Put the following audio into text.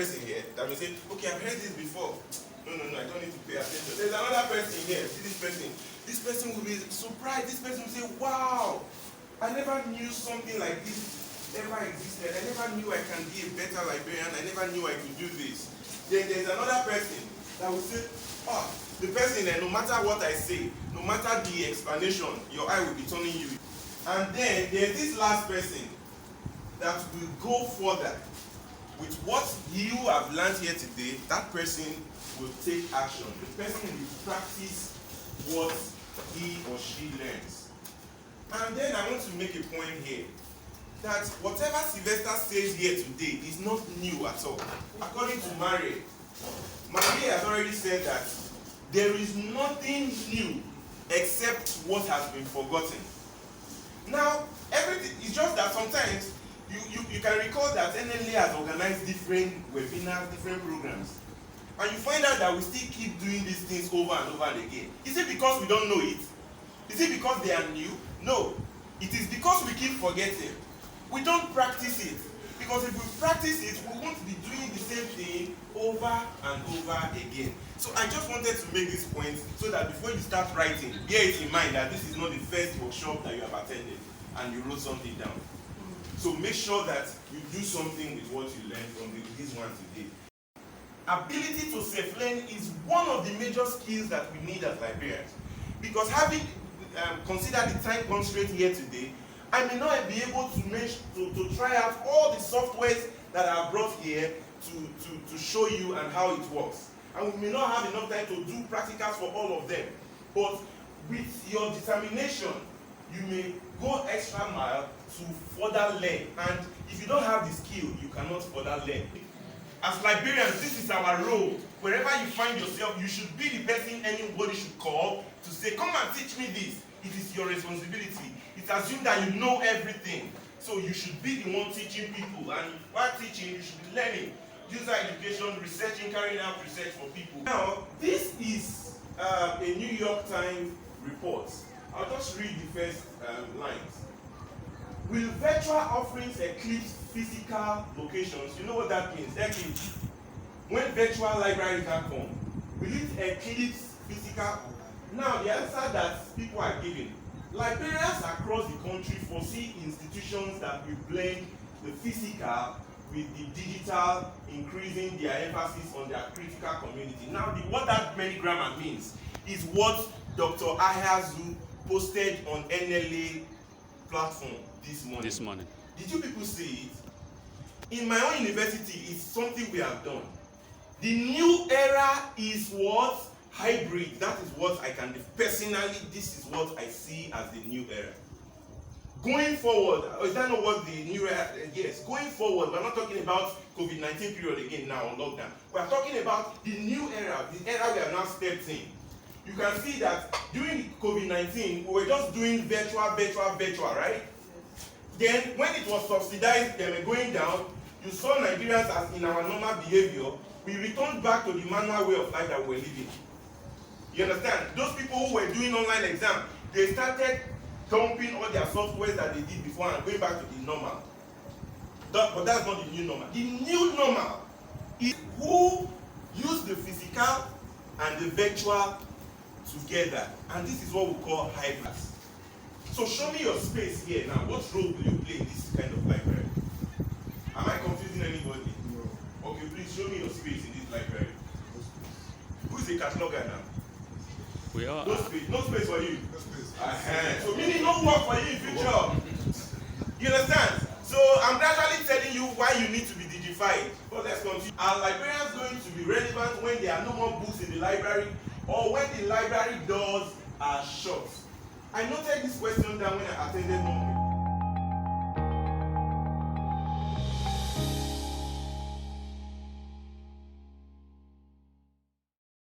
person here that will say, okay, I've heard this before. No, I don't need to pay attention. There's another person here. See this person. This person will be surprised. This person will say, wow, I never knew something like this ever existed. I never knew I can be a better librarian. I never knew I could do this. Then there's another person that will say, oh, the person, no matter what I say, no matter the explanation, your eye will be turning you. And then there's this last person that will go further. With what you have learned here today, that person will take action. The person will practice what he or she learns. And then I want to make a point here that whatever Sylvester says here today is not new at all. According to Marie has already said that there is nothing new except what has been forgotten. Now, everything is just that sometimes you can recall that NLA has organized different webinars, different programs. And you find out that we still keep doing these things over and over and again. Is it because we don't know it? Is it because they are new? No. It is because we keep forgetting. We don't practice it. Because if we practice it, we won't be doing the same thing over and over again. So I just wanted to make this point so that before you start writing, bear it in mind that this is not the first workshop that you have attended and you wrote something down. So make sure that you do something with what you learned from this one today. Ability to self-learn is one of the major skills that we need as librarians. Because having considered the time constraint here today, I may not be able to try out all the softwares that are brought here to show you and how it works. And we may not have enough time to do practicals for all of them. But with your determination, you may go extra mile to further learn. And if you don't have the skill, you cannot further learn. As librarians, this is our role. Wherever you find yourself, you should be the person anybody should call to say, come and teach me this. It is your responsibility. It's assumed that you know everything. So you should be the one teaching people. And while teaching, you should be learning. User education, researching, carrying out research for people. Now, this is a New York Times report. I'll just read the first lines. Will virtual offerings eclipse physical locations? You know what that means? That means when virtual library can come, will it eclipse physical? Now, the answer that people are giving, librarians across the country foresee institutions that will blend the physical with the digital, increasing their emphasis on their critical community. Now, what that Venn diagram means is what Dr. Ahazu posted on NLA platform this morning. Did you people see it? In my own university, it's something we have done. The new era is what? Hybrid. That is what I can do. Personally, this is what I see as the new era. Going forward, is that not what the new era? Yes, going forward, we're not talking about COVID-19 period again now on lockdown. We're talking about the new era, the era we have now stepped in. You can see that during COVID-19, we were just doing virtual, right? Then, when it was subsidized, they were going down, you saw Nigerians as in our normal behavior, we returned back to the manual way of life that we were living. You understand? Those people who were doing online exam, they started dumping all their softwares that they did before and going back to the normal. But that's not the new normal. The new normal is who use the physical and the virtual together. And this is what we call hybrid. So show me your space here now. What role will you play in this kind of library? Am I confusing anybody? No. Okay, please show me your space in this library. Who is the cataloger now? We are. No space. No space for you. No space. So meaning no work for you in future. You understand? So I'm gradually telling you why you need to be digified. But let's continue. Are librarians going to be relevant when there are no more books in the library or when the library doors are shut? I noted this question down when I attended one.